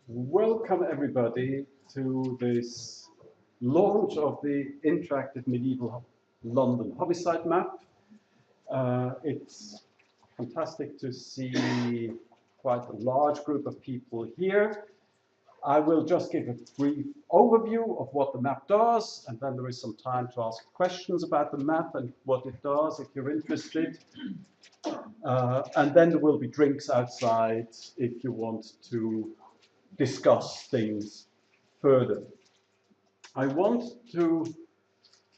Welcome everybody to this launch of the interactive medieval London homicide map. It's fantastic to see quite a large group of people here. I will just give a brief overview of what the map does, and then there is some time to ask questions about the map and what it does if you're interested. And then there will be drinks outside if you want to discuss things further. I want to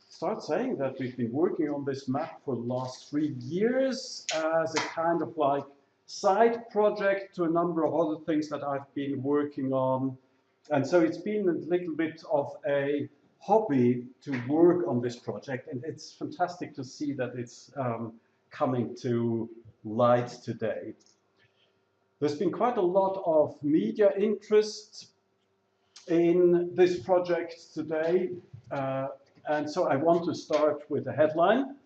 start saying that we've been working on this map for the last 3 years as a kind of like side project to a number of other things that I've been working on. And so it's been a little bit of a hobby to work on this project, and it's fantastic to see that it's coming to light today. There's been quite a lot of media interest in this project today, and so I want to start with a headline.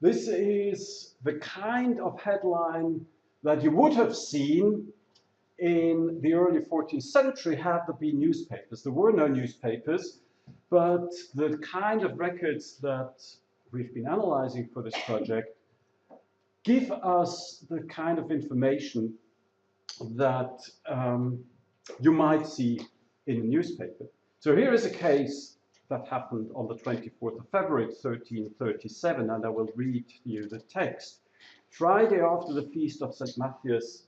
This is the kind of headline that you would have seen in the early 14th century had there been newspapers. There were no newspapers, but the kind of records that we've been analyzing for this project give us the kind of information that you might see in a newspaper. So here is a case that happened on the 24th of February, 1337, and I will read you the text. Friday after the feast of St. Matthias,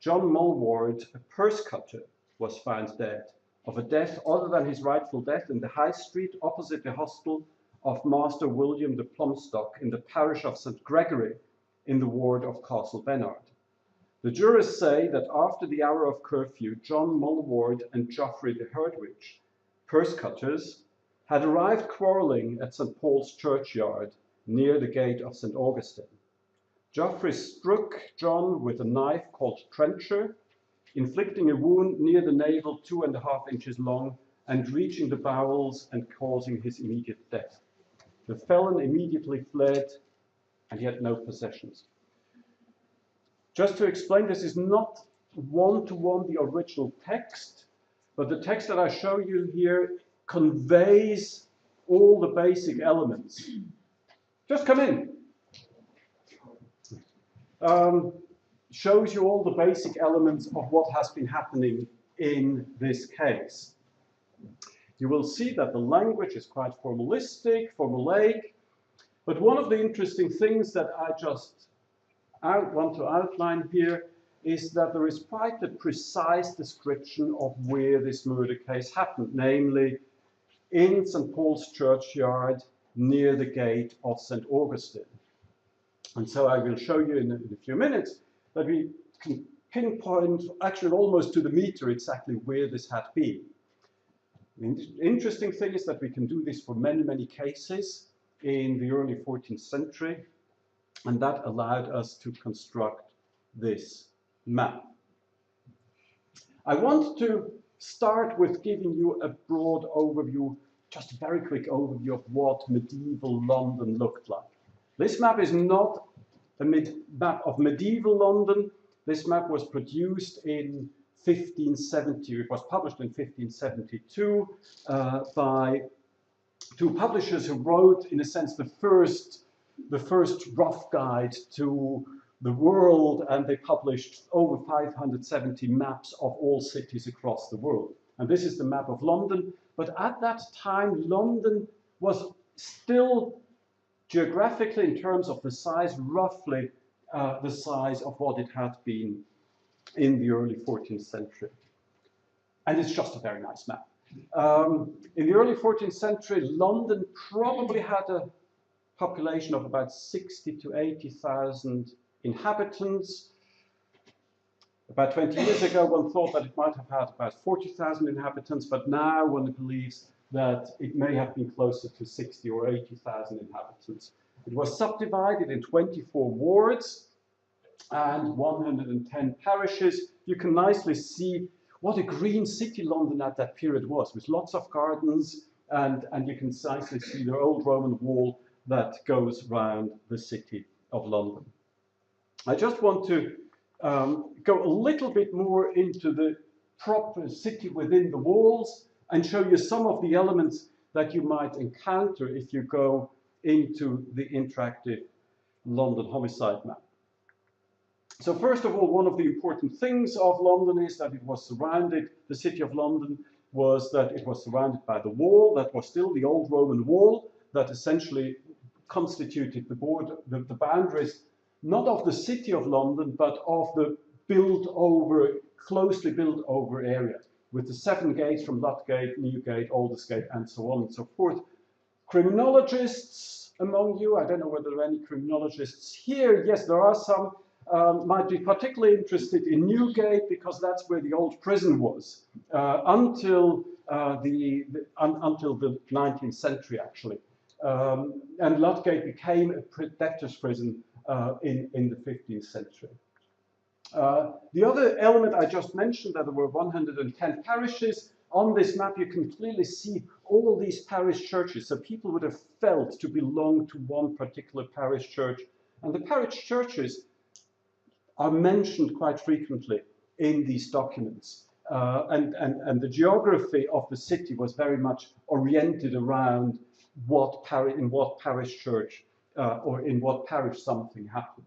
John Mulward, a purse cutter, was found dead, of a death other than his rightful death in the High Street opposite the hostel of Master William de Plumstock in the parish of St. Gregory, in the ward of Castle Bernard. The jurors say that after the hour of curfew, John Mulward and Geoffrey de Herdwich, purse cutters, had arrived quarrelling at St. Paul's churchyard near the gate of St. Augustine. Geoffrey struck John with a knife called trencher, inflicting a wound near the navel 2.5 inches long and reaching the bowels and causing his immediate death. The felon immediately fled, and he had no possessions. Just to explain, this is not one-to-one the original text, but the text that I show you here conveys all the basic elements. Just come in. Shows you all the basic elements of what has been happening in this case. You will see that the language is quite formalistic, formulaic, but one of the interesting things that I just want to outline here is that there is quite a precise description of where this murder case happened, namely in St. Paul's churchyard near the gate of St. Augustine. And so I will show you in a few minutes that we can pinpoint, actually almost to the meter, exactly where this had been. The interesting thing is that we can do this for many, many cases in the early 14th century, and that allowed us to construct this map. I want to start with giving you a broad overview, just a very quick overview of what medieval London looked like. This map is not a map of medieval London. This map was produced in 1570. It was published in 1572 by two publishers who wrote, in a sense, the first rough guide to the world, and they published over 570 maps of all cities across the world. And this is the map of London. But at that time, London was still geographically, in terms of the size, roughly the size of what it had been in the early 14th century. And it's just a very nice map. In the early 14th century, London probably had a population of about 60 to 80,000 inhabitants. About 20 years ago, one thought that it might have had about 40,000 inhabitants, but now one believes that it may have been closer to 60 or 80,000 inhabitants. It was subdivided in 24 wards and 110 parishes. You can nicely see what a green city London at that period was, with lots of gardens, and you can nicely see the old Roman wall that goes round the city of London. I just want to go a little bit more into the proper city within the walls and show you some of the elements that you might encounter if you go into the interactive London homicide map. So first of all, one of the important things of London is that it was surrounded, the city of London was that it was surrounded by the wall that was still the old Roman wall that essentially constituted the border, the boundaries, not of the city of London, but of the closely built over area, with the 7 gates from Ludgate, Newgate, Aldersgate, and so on and so forth. Criminologists among you, I don't know whether there are any criminologists here. Yes, there are some. Might be particularly interested in Newgate because that's where the old prison was until the 19th century, actually. And Ludgate became a debtor's prison in the 15th century. The other element I just mentioned, that there were 110 parishes. On this map, you can clearly see all these parish churches. So people would have felt to belong to one particular parish church. And the parish churches are mentioned quite frequently in these documents. And the geography of the city was very much oriented around in what parish church or in what parish something happened.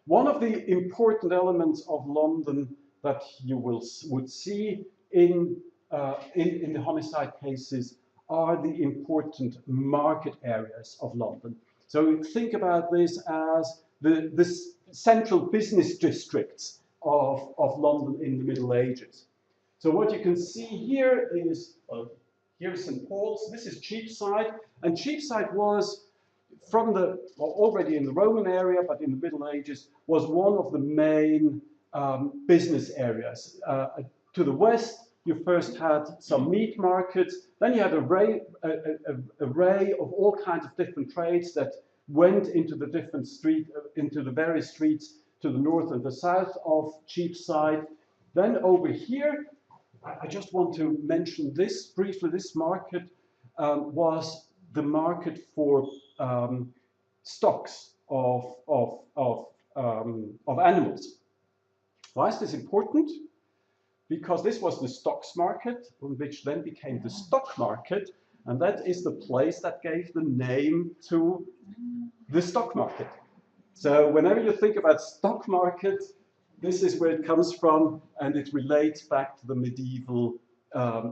One of the important elements of London that you would see in the homicide cases are the important market areas of London. So think about this as the central business districts of London in the Middle Ages. So what you can see here is, here's St. Paul's, this is Cheapside, and Cheapside was already in the Roman area, but in the Middle Ages, was one of the main business areas. To the west, you first had some meat markets, then you had an array of all kinds of different trades that went into the various streets to the north and the south of Cheapside. Then over here, I just want to mention this briefly. This market was the market for stocks of animals. Why is this important? Because this was the stocks market, which then became the stock market, and that is the place that gave the name to the stock market. So whenever you think about stock market, this is where it comes from, and it relates back to the medieval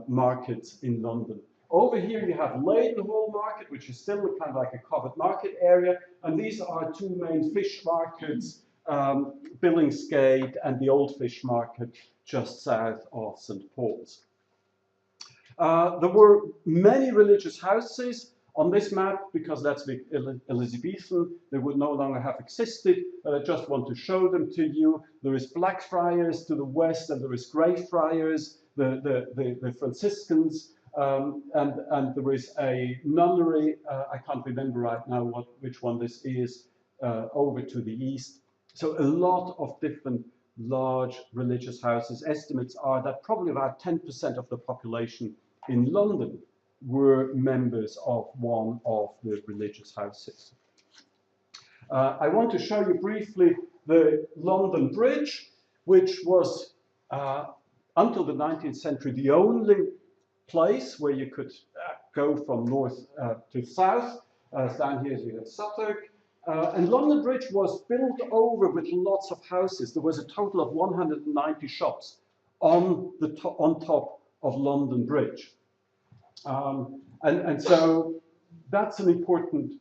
markets in London. Over here you have Leadenhall Market, which is still kind of like a covered market area, and these are 2 main fish markets, Billingsgate and the Old Fish Market just south of St. Paul's. There were many religious houses on this map, because that's the Elizabethan, they would no longer have existed, but I just want to show them to you. There is Blackfriars to the west, and there is Greyfriars, the Franciscans, and there is a nunnery, I can't remember right now which one this is, over to the east. So a lot of different large religious houses. Estimates are that probably about 10% of the population in London were members of one of the religious houses. I want to show you briefly the London Bridge, which was, until the 19th century, the only place where you could go from north to south. Down here we have Suffolk. And London Bridge was built over with lots of houses. There was a total of 190 shops on top of London Bridge. And so that's an important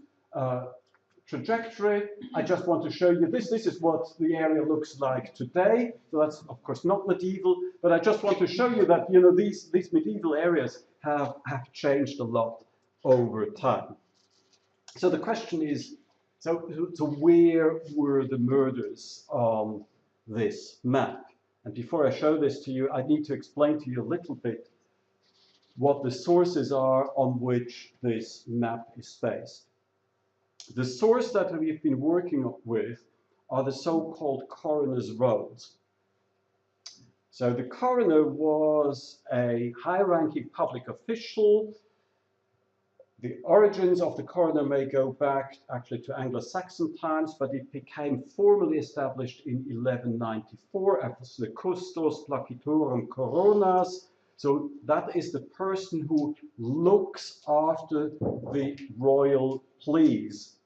trajectory. I just want to show you this. This is what the area looks like today. So that's, of course, not medieval, but I just want to show you that, you know, these medieval areas have changed a lot over time. So the question is, so where were the murders on this map? And before I show this to you, I need to explain to you a little bit what the sources are on which this map is based. The source that we've been working with are the so-called Coroners' rolls. So the coroner was a high-ranking public official The origins of the coroner may go back actually to Anglo-Saxon times, but it became formally established in 1194 as the custos, placitorum, Coroners. So that is the person who looks after the royal pleas,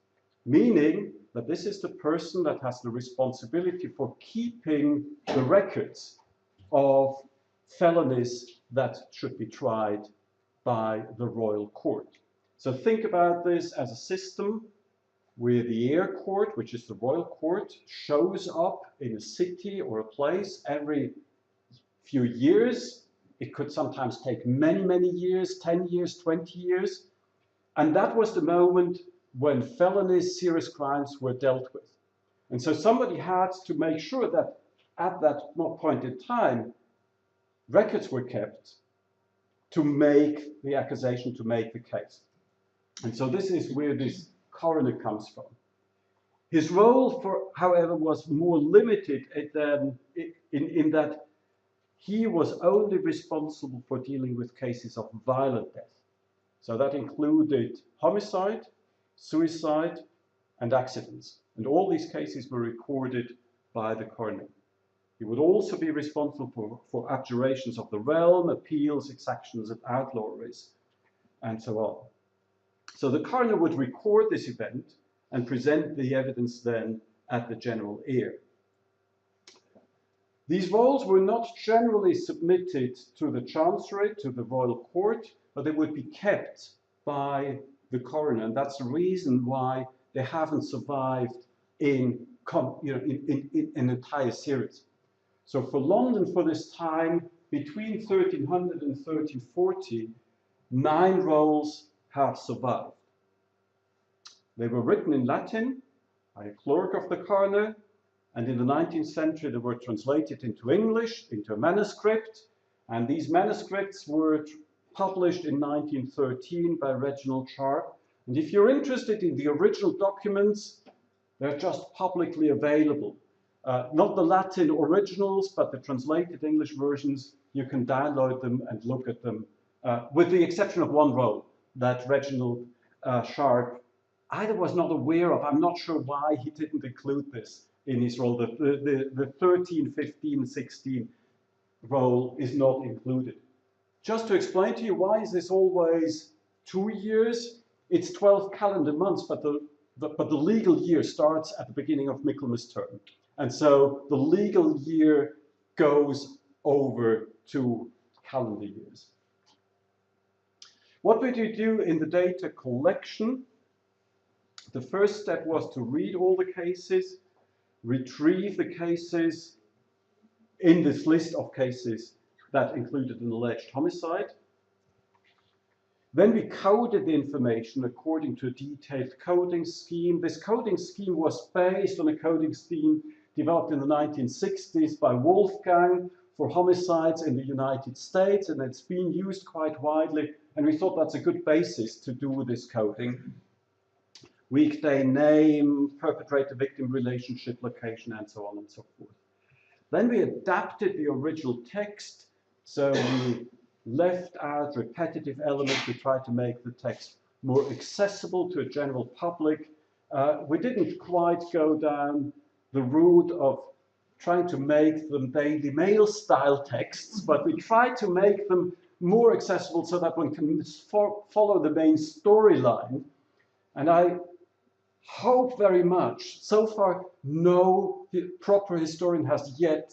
meaning that this is the person that has the responsibility for keeping the records of felonies that should be tried by the royal court. So think about this as a system where the Eyre Court, which is the royal court, shows up in a city or a place every few years. It could sometimes take many, many years, 10 years, 20 years. And that was the moment when felonies, serious crimes were dealt with. And so somebody had to make sure that at that point in time, records were kept to make the accusation, to make the case. And so this is where this coroner comes from. His role, however, was more limited in that he was only responsible for dealing with cases of violent death. So that included homicide, suicide, and accidents. And all these cases were recorded by the coroner. He would also be responsible for abjurations of the realm, appeals, exactions, and outlawries, and so on. So the coroner would record this event and present the evidence then at the general ear. These roles were not generally submitted to the chancery, to the royal court, but they would be kept by the coroner, and that's the reason why they haven't survived in an entire series. So for London, for this time, between 1300 and 1340, 9 roles have survived. They were written in Latin by a clerk of the coroner, and in the 19th century they were translated into English, into a manuscript, and these manuscripts were published in 1913 by Reginald Sharp. And if you're interested in the original documents, they're just publicly available. Not the Latin originals, but the translated English versions. You can download them and look at them, with the exception of one role that Reginald Sharp either was not aware of. I'm not sure why he didn't include this in his role. The 13, 15, 16 role is not included. Just to explain to you, why is this always 2 years? It's 12 calendar months, but the legal year starts at the beginning of Michaelmas term. And so the legal year goes over 2 calendar years. What would you do in the data collection? The first step was to read all the cases, retrieve the cases in this list of cases that included an alleged homicide. Then we coded the information according to a detailed coding scheme. This coding scheme was based on a coding scheme developed in the 1960s by Wolfgang for homicides in the United States, and it's been used quite widely, and we thought that's a good basis to do this coding. Weekday name, perpetrator-victim relationship, location, and so on and so forth. Then we adapted the original text, so we left out repetitive elements. We tried to make the text more accessible to a general public. We didn't quite go down the route of trying to make them Daily Mail style texts, but we tried to make them more accessible so that one can follow the main storyline. And I hope very much, so far no proper historian has yet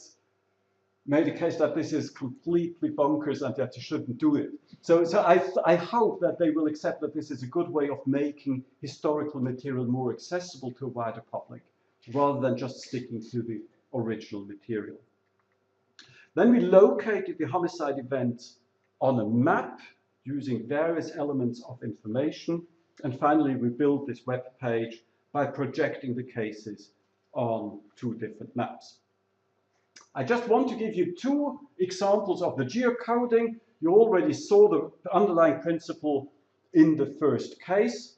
made a case that this is completely bonkers and that you shouldn't do it. So I hope that they will accept that this is a good way of making historical material more accessible to a wider public, rather than just sticking to the original material. Then we located the homicide event on a map using various elements of information. And finally, we built this web page by projecting the cases on 2 different maps. I just want to give you 2 examples of the geocoding. You already saw the underlying principle in the first case.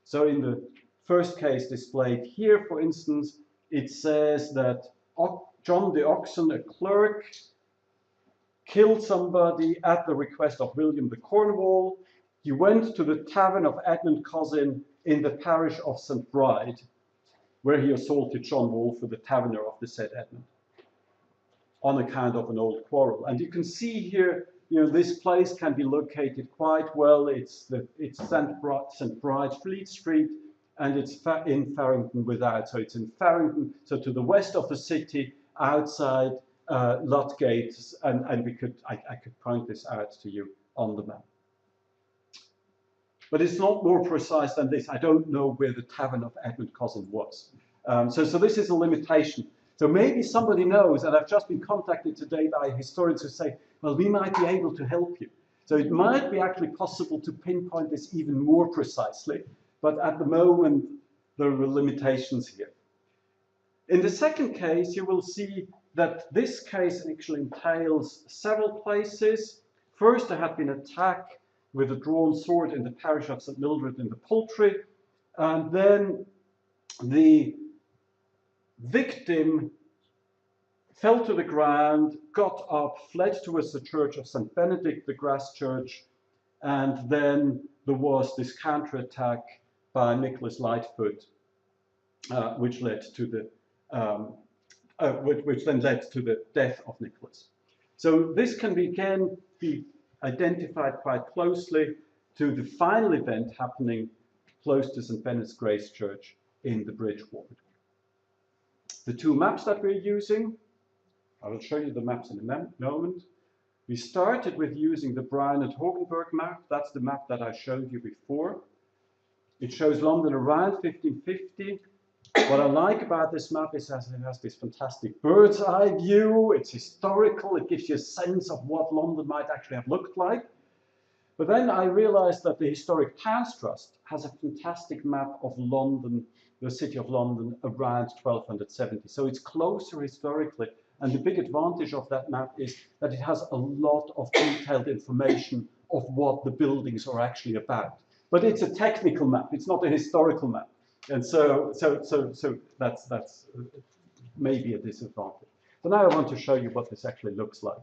So in the first case displayed here, for instance, it says that John the Oxon, a clerk, killed somebody at the request of William the Cornwall. he went to the tavern of Edmund Cousin in the parish of St. Bride, where he assaulted John Wolfe, the taverner of the said Edmund, on account of an old quarrel. And you can see here, this place can be located quite well. It's St. Bride, Fleet Street, and it's in Farringdon without. So it's in Farringdon, so to the west of the city, outside Ludgate, and I could point this out to you on the map. But it's not more precise than this. I don't know where the tavern of Edmund Cousin was. So this is a limitation. So maybe somebody knows, and I've just been contacted today by historians who say, well, we might be able to help you. So it might be actually possible to pinpoint this even more precisely, but at the moment, there are limitations here. In the second case, you will see that this case actually entails several places. First, there had been an attack with a drawn sword in the parish of St. Mildred in the Poultry, and then the victim fell to the ground, got up, fled towards the church of St. Benedict, the grass church, and then there was this counterattack by Nicholas Lightfoot, which led to the which then led to the death of Nicholas. So this can again be identified quite closely to the final event happening close to St. Benet's Grace Church in the Bridge Ward. The two maps that we're using, I will show you the maps in a moment. We started with using the Brown and Hogenberg map. That's the map that I showed you before. It shows London around 1550. What I like about this map is that it has this fantastic bird's eye view. It's historical. It gives you a sense of what London might actually have looked like. But then I realized that the Historic Towns Trust has a fantastic map of London, the City of London, around 1270. So it's closer historically. And the big advantage of that map is that it has a lot of detailed information of what the buildings are actually about. But it's a technical map. It's not a historical map. And so that's maybe a disadvantage. So now I want to show you what this actually looks like.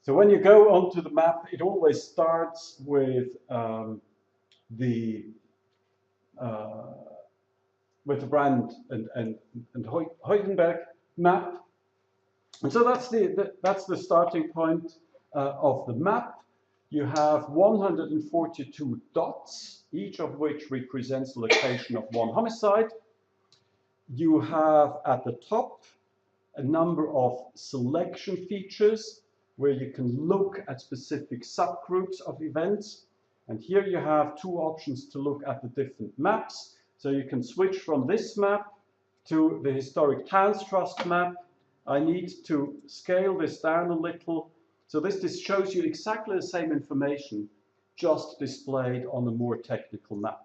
So when you go onto the map, it always starts with the Brand and Heugenberg map, and so that's the starting point of the map. You have 142 dots, each of which represents the location of one homicide. You have at the top a number of selection features where you can look at specific subgroups of events. And here you have two options to look at the different maps. So you can switch from this map to the Historic Towns Trust map. I need to scale this down a little. So this shows you exactly the same information, just displayed on a more technical map.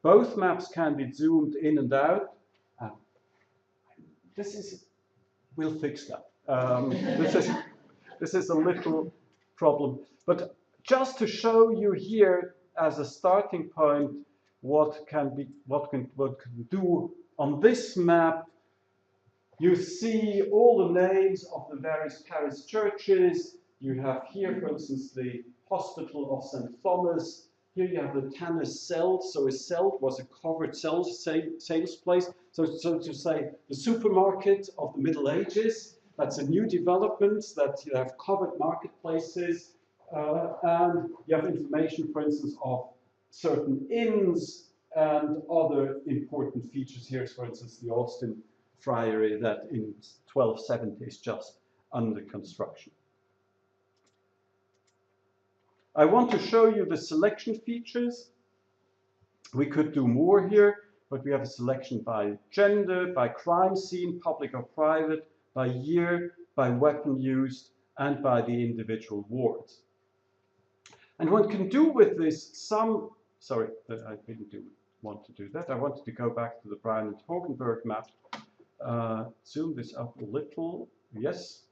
Both maps can be zoomed in and out. We'll fix that. This is a little problem. But just to show you here as a starting point what can do on this map, you see all the names of the various parish churches. You have here, for instance, the Hospital of St. Thomas. Here you have the Tanner's Cell. So a cell was a covered sales place. So to say, the supermarket of the Middle Ages. That's a new development that you have covered marketplaces. And you have information, for instance, of certain inns and other important features. Here's, for instance, the Austin Friary that in 1270 is just under construction. I want to show you the selection features. We could do more here, but we have a selection by gender, by crime scene, public or private, by year, by weapon used, and by the individual wards. And one can do with this some, sorry, I didn't want to do that. I wanted to go back to the Brown and Hogenberg map. Zoom this up a little, yes.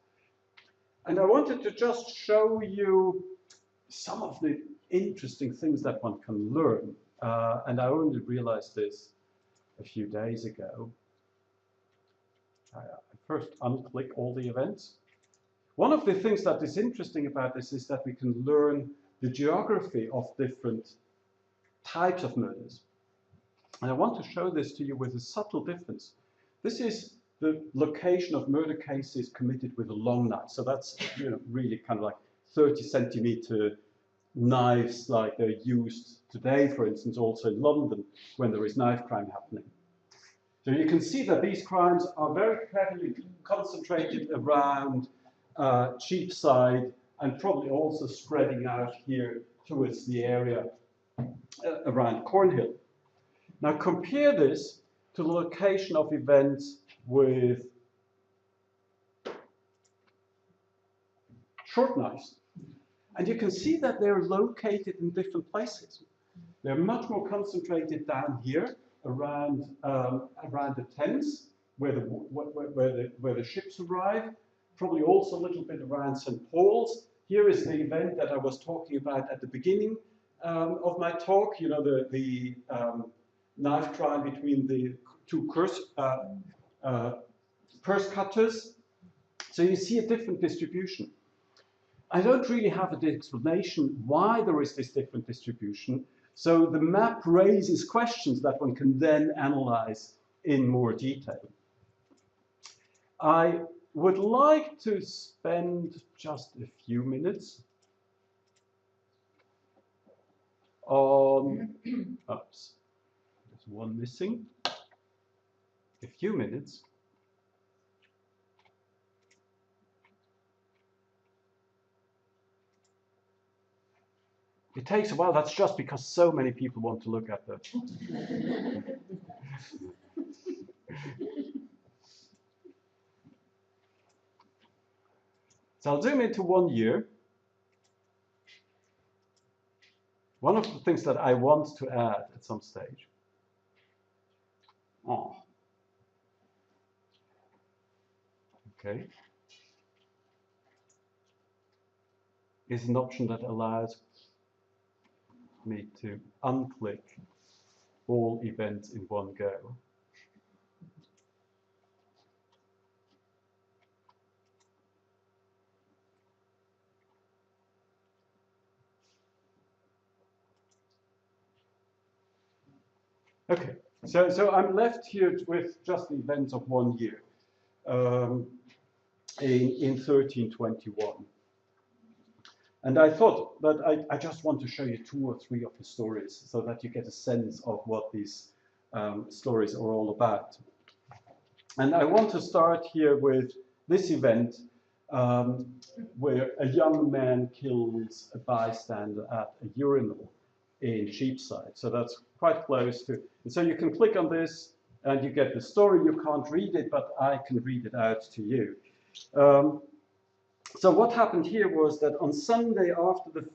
And I wanted to just show you some of the interesting things that one can learn. And I only realized this a few days ago. I first unclick all the events. One of the things that is interesting about this is that we can learn the geography of different types of murders. And I want to show this to you with a subtle difference. This is the location of murder cases committed with a long knife. So that's really kind of like 30-centimeter knives like they're used today, for instance, also in London when there is knife crime happening. So you can see that these crimes are very heavily concentrated around Cheapside and probably also spreading out here towards the area around Cornhill. Now compare this to the location of events with short knives. And you can see that they're located in different places. They're much more concentrated down here around the Thames, where the ships arrive, probably also a little bit around St. Paul's. Here is the event that I was talking about at the beginning of my talk, the knife trial between the two purse cutters. So you see a different distribution. I don't really have an explanation why there is this different distribution. So the map raises questions that one can then analyze in more detail. I would like to spend just a few minutes on, oops, there's one missing, a few minutes It takes a while. That's just because so many people want to look at that. So I'll zoom into 1 year. One of the things that I want to add at some stage. Oh. Okay. Is an option that allows me to unclick all events in one go. Okay, so I'm left here with just the events of 1 year in 1321. And I thought that I just want to show you 2 or 3 of the stories so that you get a sense of what these stories are all about. And I want to start here with this event where a young man kills a bystander at a urinal in Cheapside. So that's quite close to, and so you can click on this and you get the story. You can't read it, but I can read it out to you. So what happened here was that on Sunday after the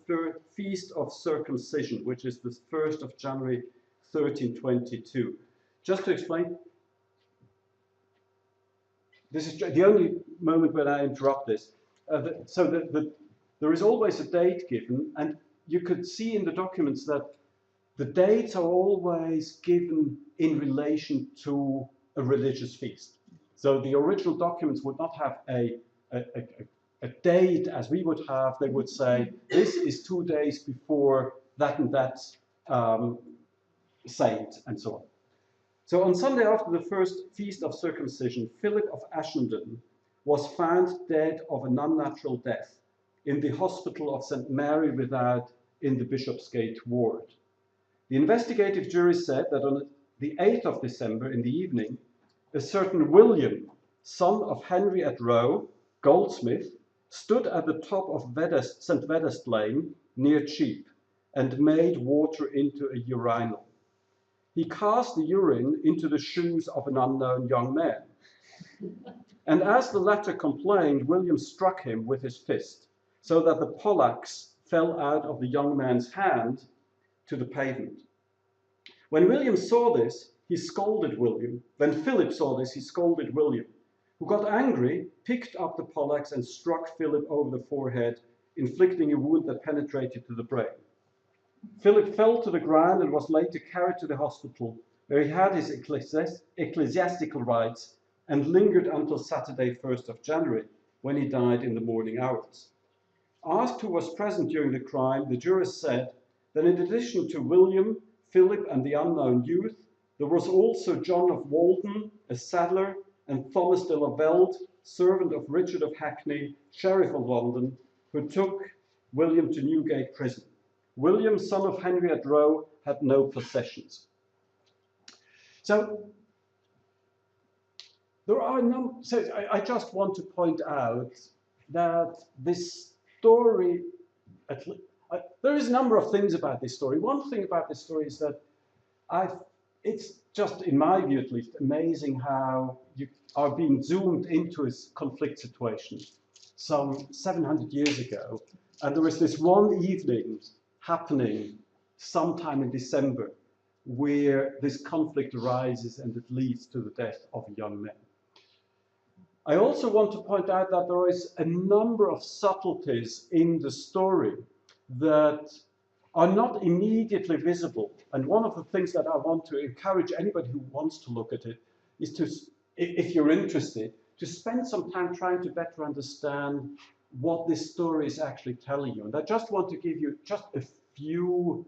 Feast of Circumcision, which is the 1st of January 1322, just to explain, this is the only moment when I interrupt this. There is always a date given, and you could see in the documents that the dates are always given in relation to a religious feast. So the original documents would not have a date as we would have. They would say, this is 2 days before that and that saint, and so on. So on Sunday after the first Feast of Circumcision, Philip of Ashendon was found dead of an unnatural death in the hospital of St. Mary Without in the Bishopsgate ward. The investigative jury said that on the 8th of December in the evening, a certain William, son of Henry at Rowe, goldsmith, stood at the top of St. Vedest Lane near Cheap and made water into a urinal. He cast the urine into the shoes of an unknown young man. And as the latter complained, William struck him with his fist, so that the pollax fell out of the young man's hand to the pavement. When William saw this, he scolded William. When Philip saw this, he scolded William, who got angry, picked up the pollax and struck Philip over the forehead, inflicting a wound that penetrated to the brain. Philip fell to the ground and was later carried to the hospital, where he had his ecclesiastical rites and lingered until Saturday, 1st of January, when he died in the morning hours. Asked who was present during the crime, the jurors said that in addition to William, Philip, and the unknown youth, there was also John of Walden, a saddler, and Thomas de la Velde, servant of Richard of Hackney, Sheriff of London, who took William to Newgate prison. William, son of Henriette Rowe, had no possessions. So there are I just want to point out that this story, there is a number of things about this story. One thing about this story is that it's just, in my view at least, amazing how you are being zoomed into a conflict situation some 700 years ago. And there was this one evening happening sometime in December where this conflict arises and it leads to the death of a young man. I also want to point out that there is a number of subtleties in the story that are not immediately visible. And one of the things that I want to encourage anybody who wants to look at it is to, if you're interested, to spend some time trying to better understand what this story is actually telling you. And I just want to give you just a few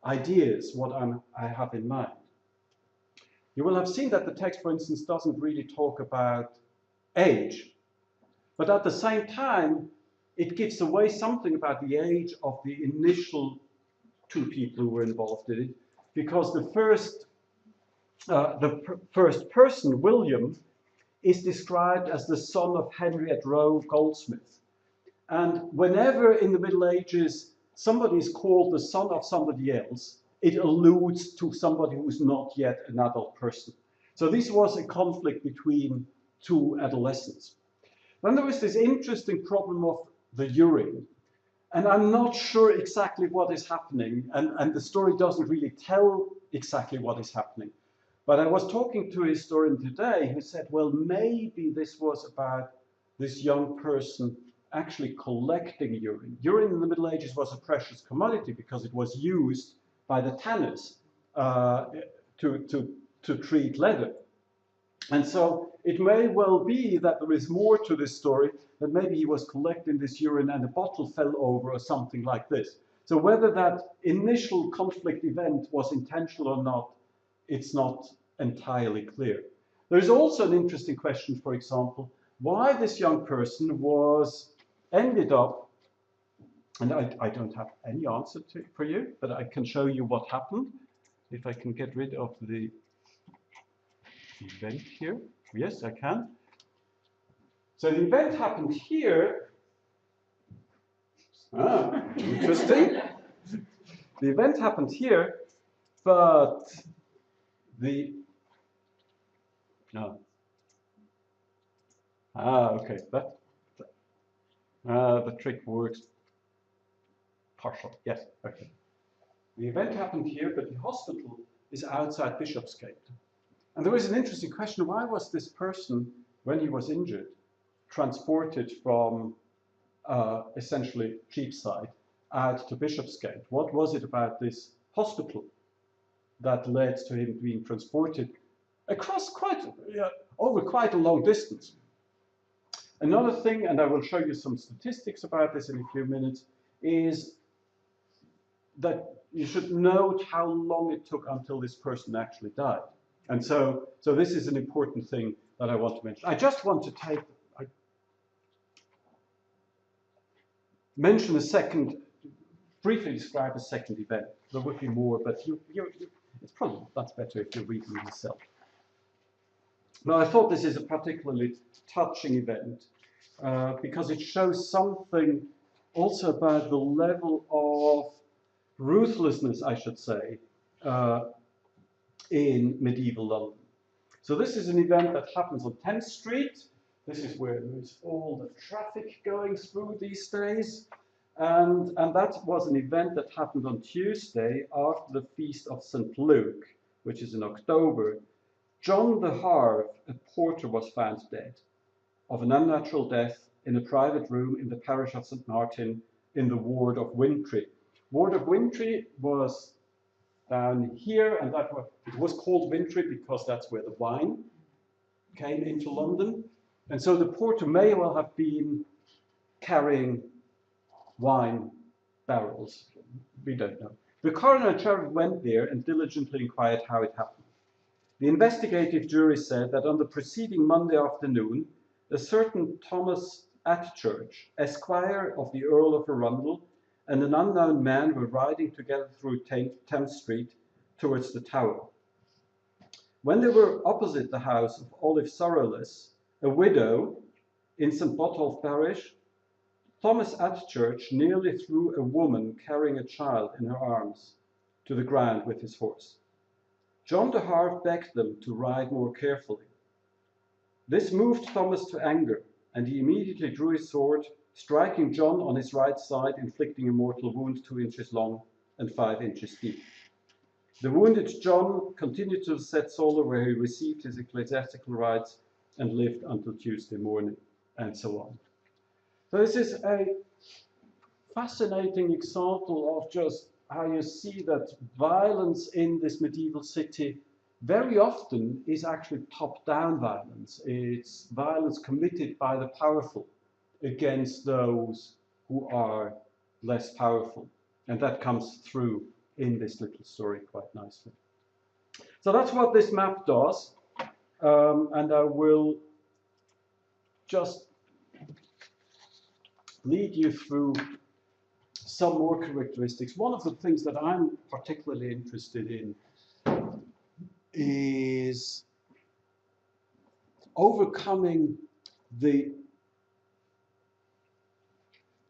ideas what I have in mind. You will have seen that the text, for instance, doesn't really talk about age, but at the same time, it gives away something about the age of the initial two people who were involved in it, because the first person, William, is described as the son of Henriette Rowe, goldsmith. And whenever in the Middle Ages somebody is called the son of somebody else, it alludes to somebody who's not yet an adult person. So this was a conflict between two adolescents. Then there was this interesting problem of the urine. And I'm not sure exactly what is happening, and the story doesn't really tell exactly what is happening. But I was talking to a historian today who said, well, maybe this was about this young person actually collecting urine. Urine in the Middle Ages was a precious commodity because it was used by the tanners to treat leather. And so it may well be that there is more to this story, that maybe he was collecting this urine and a bottle fell over or something like this. So whether that initial conflict event was intentional or not, it's not entirely clear. There's also an interesting question, for example, why this young person ended up, and I don't have any answer for you, but I can show you what happened. If I can get rid of the event here. Yes, I can. So the event happened here. Interesting. The event happened here, but the okay, the trick works. Partial, yes, okay. The event happened here, but the hospital is outside Bishopsgate. And there was an interesting question, why was this person, when he was injured, transported from essentially Cheapside out to Bishopsgate? What was it about this hospital that led to him being transported across over quite a long distance? Another thing, and I will show you some statistics about this in a few minutes, is that you should note how long it took until this person actually died. And so this is an important thing that I want to mention. I just want to mention briefly describe a second event. There would be more, but it's probably that's better if you read them yourself. But I thought this is a particularly touching event because it shows something also about the level of ruthlessness, I should say, in medieval London. So this is an event that happens on 10th Street. This is where there's all the traffic going through these days. And that was an event that happened on Tuesday after the Feast of St. Luke, which is in October. John the Harve, a porter, was found dead of an unnatural death in a private room in the parish of St. Martin in the ward of Wintry. Ward of Wintry was down here, and it was called Wintry because that's where the wine came into London. And so the porter may well have been carrying wine barrels. We don't know. The coroner and sheriff went there and diligently inquired how it happened. The investigative jury said that on the preceding Monday afternoon, a certain Thomas Atchurch, Esquire of the Earl of Arundel, and an unknown man were riding together through Thames Street towards the Tower. When they were opposite the house of Olive Sorrowless, a widow in St. Botolph parish, Thomas Atchurch nearly threw a woman carrying a child in her arms to the ground with his horse. John de Harve begged them to ride more carefully. This moved Thomas to anger, and he immediately drew his sword, striking John on his right side, inflicting a mortal wound 2 inches long and 5 inches deep. The wounded John continued to Setzsola, where he received his ecclesiastical rights and lived until Tuesday morning, and so on. So this is a fascinating example of just how you see that violence in this medieval city very often is actually top-down violence. It's violence committed by the powerful against those who are less powerful. And that comes through in this little story quite nicely. So that's what this map does. And I will just lead you through some more characteristics. One of the things that I'm particularly interested in is overcoming the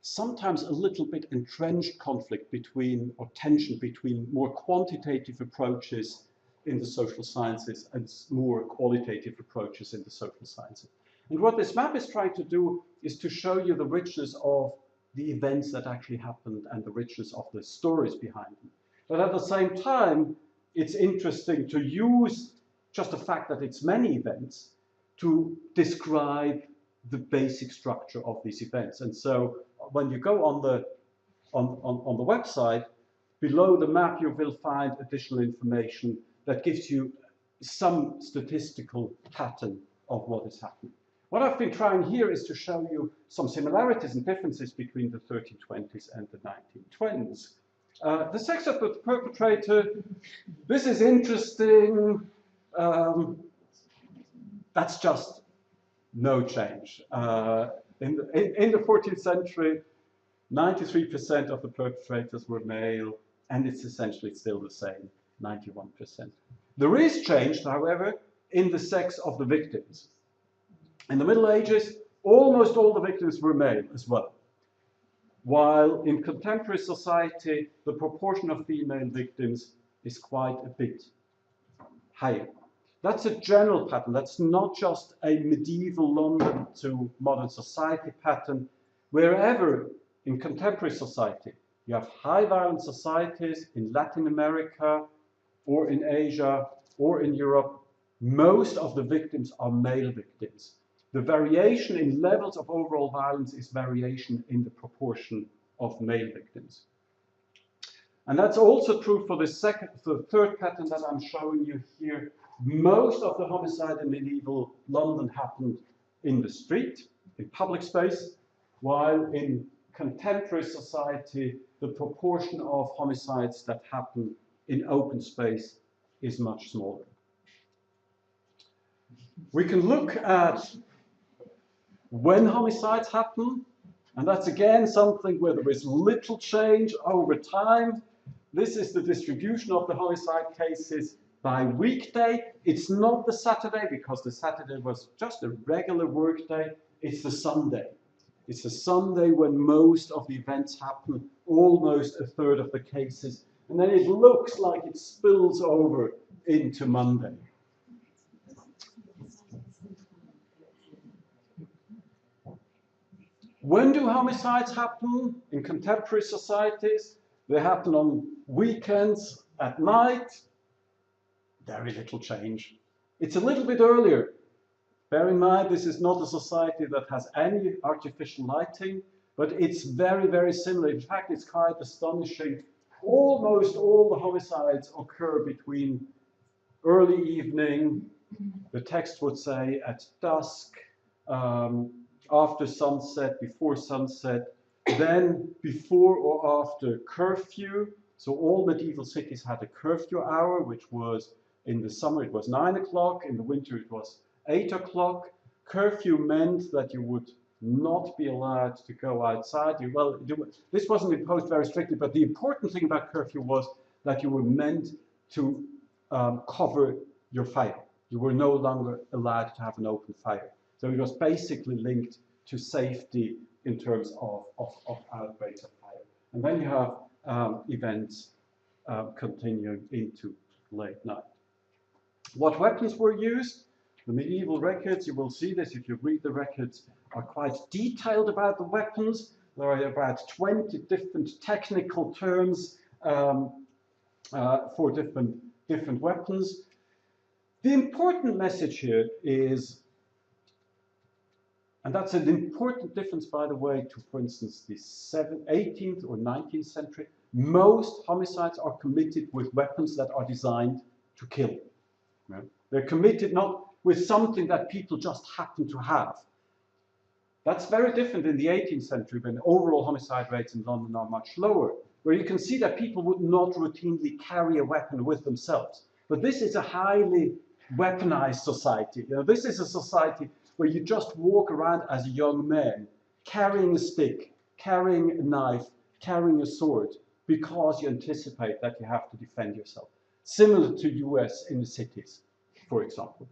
sometimes a little bit entrenched conflict between, or tension between, more quantitative approaches in the social sciences and more qualitative approaches in the social sciences. And what this map is trying to do is to show you the richness of the events that actually happened and the richness of the stories behind them. But at the same time, it's interesting to use just the fact that it's many events to describe the basic structure of these events. And so when you go on the website, below the map you will find additional information that gives you some statistical pattern of what is happening. What I've been trying here is to show you some similarities and differences between the 1320s and the 1920s. The sex of the perpetrator, this is interesting. That's just no change. In the 14th century, 93% of the perpetrators were male, and it's essentially still the same, 91%. There is change, however, in the sex of the victims. In the Middle Ages, almost all the victims were male as well, while in contemporary society, the proportion of female victims is quite a bit higher. That's a general pattern. That's not just a medieval London to modern society pattern. Wherever in contemporary society, you have high violence societies in Latin America or in Asia or in Europe, most of the victims are male victims. The variation in levels of overall violence is variation in the proportion of male victims. And that's also true for the third pattern that I'm showing you here. Most of the homicide in medieval London happened in the street, in public space, while in contemporary society, the proportion of homicides that happen in open space is much smaller. We can look at when homicides happen, and that's again something where there is little change over time. This is the distribution of the homicide cases by weekday. It's not the Saturday, because the Saturday was just a regular work day. It's the Sunday. It's the Sunday when most of the events happen, almost a third of the cases. And then it looks like it spills over into Monday. When do homicides happen in contemporary societies? They happen on weekends, at night. Very little change. It's a little bit earlier. Bear in mind, this is not a society that has any artificial lighting, but it's very, very similar. In fact, it's quite astonishing. Almost all the homicides occur between early evening, the text would say at dusk, after sunset, before sunset, then before or after curfew. So all medieval cities had a curfew hour, which was in the summer it was 9 o'clock, in the winter it was 8 o'clock. Curfew meant that you would not be allowed to go outside. This wasn't imposed very strictly, but the important thing about curfew was that you were meant to cover your fire. You were no longer allowed to have an open fire. So it was basically linked to safety in terms of outbreaks of fire. And then you have events continuing into late night. What weapons were used? The medieval records, you will see this if you read the records, are quite detailed about the weapons. There are about 20 different technical terms for different weapons. The important message here is, and that's an important difference, by the way, to, for instance, the 18th or 19th century, most homicides are committed with weapons that are designed to kill. Right? They're committed not with something that people just happen to have. That's very different in the 18th century, when overall homicide rates in London are much lower, where you can see that people would not routinely carry a weapon with themselves. But this is a highly weaponized society. You know, this is a society where you just walk around as a young man, carrying a stick, carrying a knife, carrying a sword, because you anticipate that you have to defend yourself. Similar to US in the cities, for example.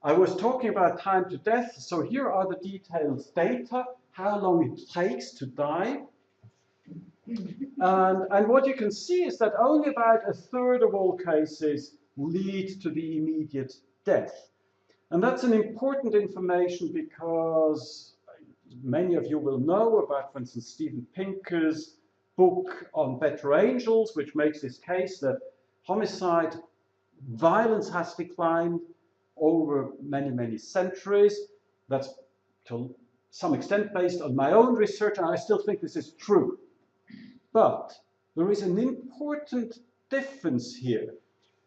I was talking about time to death, so here are the detailed data, how long it takes to die. And what you can see is that only about a third of all cases lead to the immediate death. And that's an important information because many of you will know about, for instance, Steven Pinker's book on Better Angels, which makes this case that homicide violence has declined over many, many centuries. That's to some extent based on my own research, and I still think this is true. But there is an important difference here,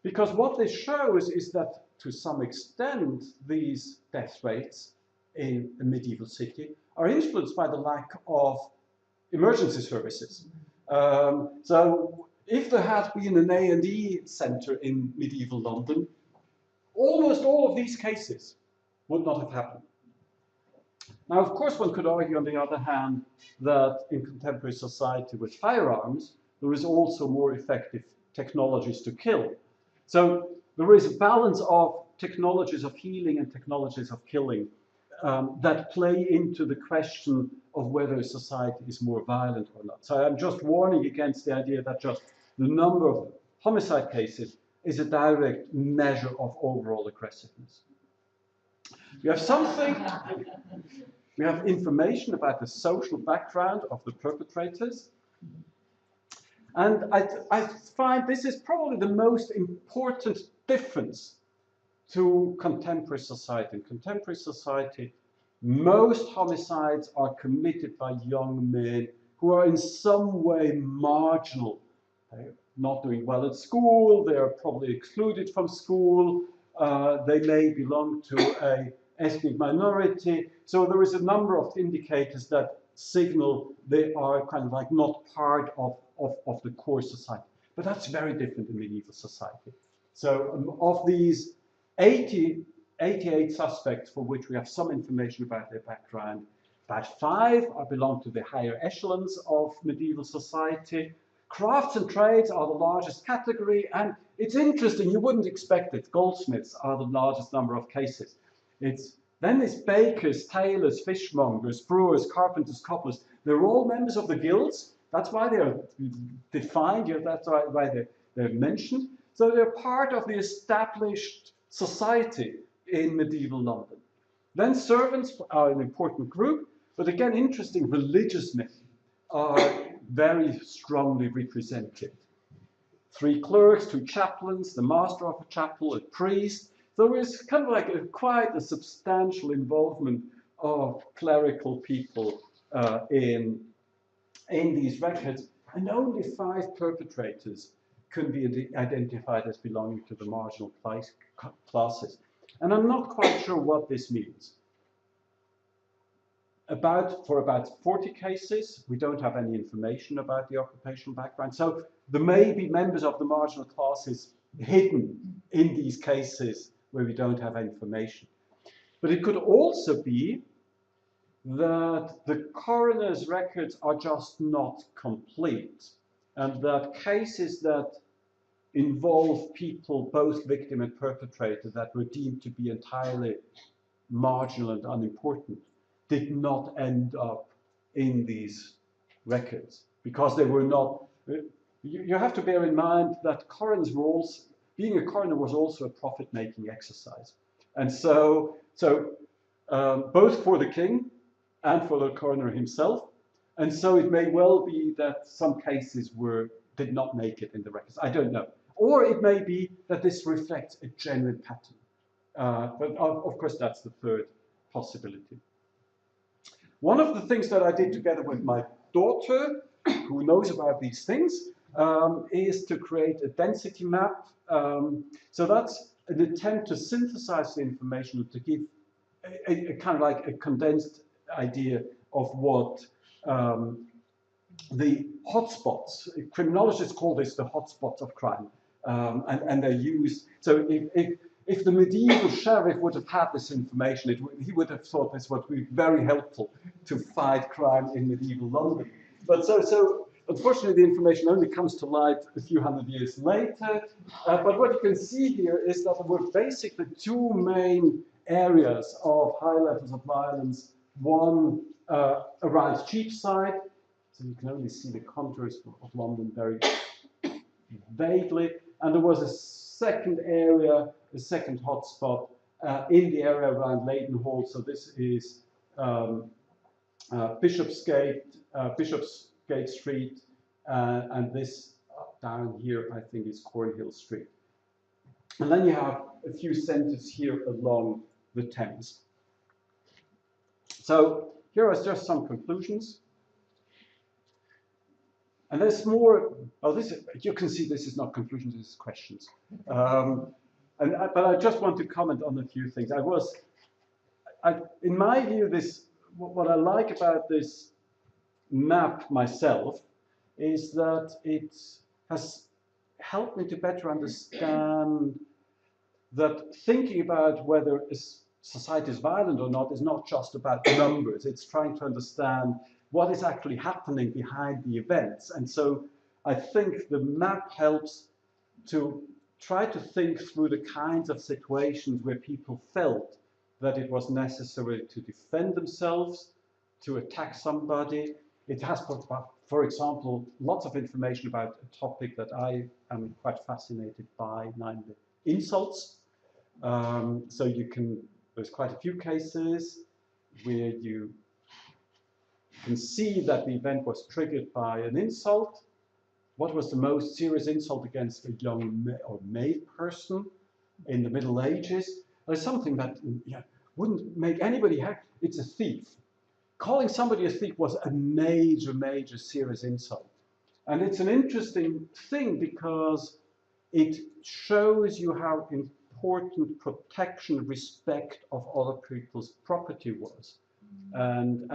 because what this shows is that to some extent these death rates in a medieval city are influenced by the lack of emergency services. So if there had been an A&E centre in medieval London, almost all of these cases would not have happened. Now, of course, one could argue, on the other hand, that in contemporary society with firearms, there is also more effective technologies to kill. So there is a balance of technologies of healing and technologies of killing that play into the question of whether a society is more violent or not. So I'm just warning against the idea that just the number of homicide cases is a direct measure of overall aggressiveness. We have something, we have information about the social background of the perpetrators. And I find this is probably the most important difference to contemporary society. In contemporary society, most homicides are committed by young men who are in some way marginal. They're not doing well at school, they are probably excluded from school, they may belong to an ethnic minority. So there is a number of indicators that signal they are kind of like not part of the core society. But that's very different in medieval society. So of these 88 suspects for which we have some information about their background, about 5 belong to the higher echelons of medieval society. Crafts and trades are the largest category, and it's interesting, you wouldn't expect it. Goldsmiths are the largest number of cases. Then it's bakers, tailors, fishmongers, brewers, carpenters, cobblers. They're all members of the guilds. That's why they are defined, that's why they're mentioned. So they're part of the established society in medieval London. Then servants are an important group, but again, interesting, religious men are very strongly represented. 3 clerks, 2 chaplains, the master of a chapel, a priest. So there is kind of like quite a substantial involvement of clerical people in these records, and only 5 perpetrators can be identified as belonging to the marginal classes. And I'm not quite sure what this means. For about 40 cases, we don't have any information about the occupational background. So there may be members of the marginal classes hidden in these cases where we don't have information. But it could also be that the coroner's records are just not complete, and that cases that involve people, both victim and perpetrator, that were deemed to be entirely marginal and unimportant, did not end up in these records because they were not. You have to bear in mind that coroners were also, being a coroner was also a profit-making exercise, and so both for the king and for the coroner himself, and so it may well be that some cases did not make it in the records. I don't know, or it may be that this reflects a genuine pattern. But of course, that's the third possibility. One of the things that I did together with my daughter, who knows about these things, is to create a density map. So that's an attempt to synthesize the information, to give a kind of like a condensed idea of what the hotspots, criminologists call this the hotspots of crime, and they're used. So if the medieval sheriff would have had this information, he would have thought this would be very helpful to fight crime in medieval London. But so unfortunately, the information only comes to light a few hundred years later. But what you can see here is that there were basically two main areas of high levels of violence. One around Cheapside, so you can only see the contours of London very vaguely, and there was a second area, a second hotspot in the area around Leadenhall. So this is Bishopsgate Street, and this down here, I think, is Cornhill Street. And then you have a few centres here along the Thames. So here are just some conclusions. And there's more. Oh, you can see this is not conclusions, this is questions. But I just want to comment on a few things. In my view, what I like about this map myself is that it has helped me to better understand that thinking about whether a society is violent or not is not just about numbers. It's trying to understand what is actually happening behind the events. And so I think the map helps to try to think through the kinds of situations where people felt that it was necessary to defend themselves, to attack somebody. It has, for example, lots of information about a topic that I am quite fascinated by, namely insults. So there's quite a few cases where you can see that the event was triggered by an insult. What was the most serious insult against a young or male person in the Middle Ages? There's something that wouldn't make anybody happy. It's a thief. Calling somebody a thief was a major, major serious insult. And it's an interesting thing because it shows you how important protection, respect of other people's property was. And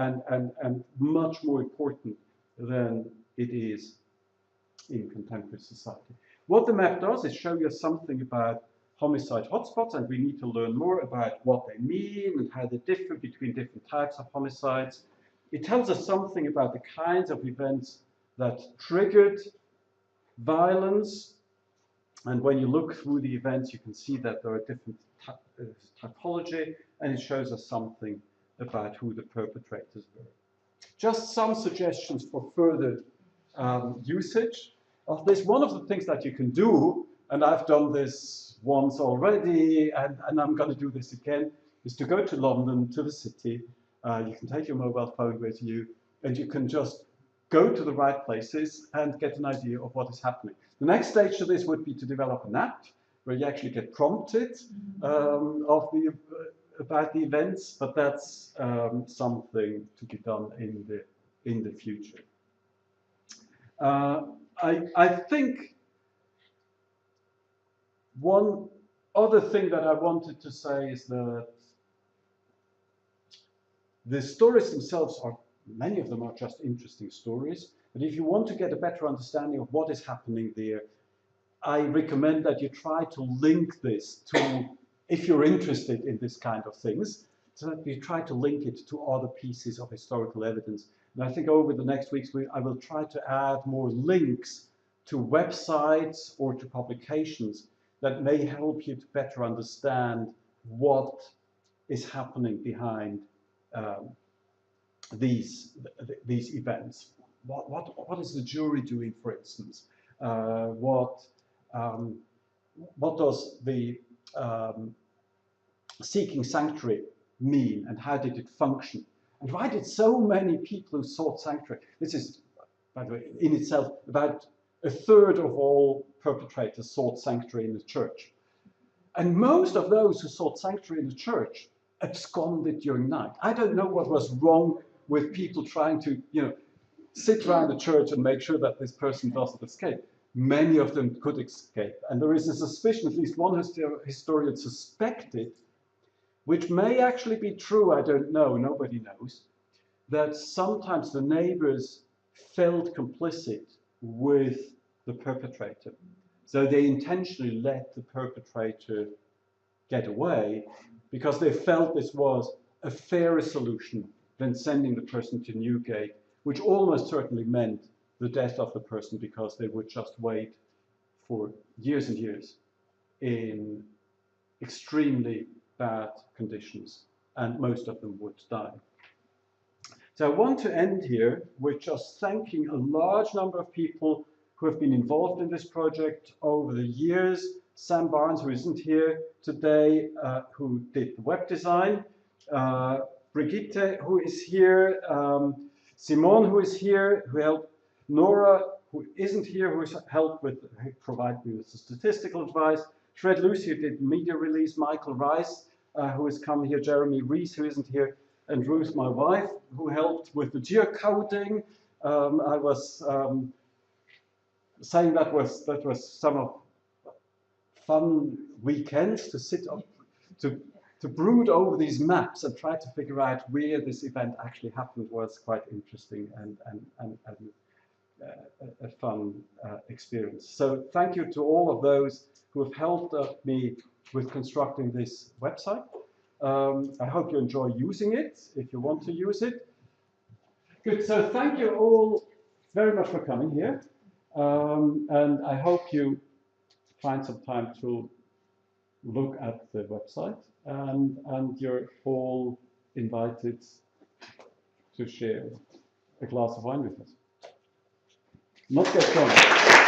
much more important than it is in contemporary society. What the map does is show you something about homicide hotspots, and we need to learn more about what they mean and how they differ between different types of homicides. It tells us something about the kinds of events that triggered violence, and when you look through the events, you can see that there are different typology, and it shows us something about who the perpetrators were. Just some suggestions for further usage of this. One of the things that you can do, and I've done this once already, and I'm going to do this again, is to go to London, to the city. You can take your mobile phone with you, and you can just go to the right places and get an idea of what is happening. The next stage to this would be to develop an app where you actually get prompted about the events, but that's something to be done in the future. I think one other thing that I wanted to say is that the stories themselves are, many of them are just interesting stories, but if you want to get a better understanding of what is happening there, I recommend that you try to link this to, if you're interested in this kind of things, so that you try to link it to other pieces of historical evidence. And I think over the next weeks, I will try to add more links to websites or to publications that may help you to better understand what is happening behind these events. What is the jury doing, for instance? What does the seeking sanctuary mean, and how did it function? And why did so many people who sought sanctuary? This is, by the way, in itself, about a third of all perpetrators sought sanctuary in the church. And most of those who sought sanctuary in the church absconded during night. I don't know what was wrong with people trying to, sit around the church and make sure that this person doesn't escape. Many of them could escape. And there is a suspicion, at least one historian suspected, which may actually be true, I don't know, nobody knows, that sometimes the neighbors felt complicit with the perpetrator. So they intentionally let the perpetrator get away because they felt this was a fairer solution than sending the person to Newgate, which almost certainly meant the death of the person because they would just wait for years and years in extremely bad conditions, and most of them would die. So I want to end here with just thanking a large number of people who have been involved in this project over the years. Sam Barnes, who isn't here today, who did the web design, Brigitte, who is here, Simone, who is here, who helped, Nora, who isn't here, who helped with, who provided me with the statistical advice, Fred Lucy, who did media release, Michael Rice, who has come here, Jeremy Rees, who isn't here, and Ruth, my wife, who helped with the Geo-Coding. I was saying that was some of fun weekends to sit up, to brood over these maps and try to figure out where this event actually happened was quite interesting and a fun experience. So thank you to all of those who have helped me with constructing this website. I hope you enjoy using it, if you want to use it. Good, so thank you all very much for coming here. And I hope you find some time to look at the website, and you're all invited to share a glass of wine with us. Not get drunk.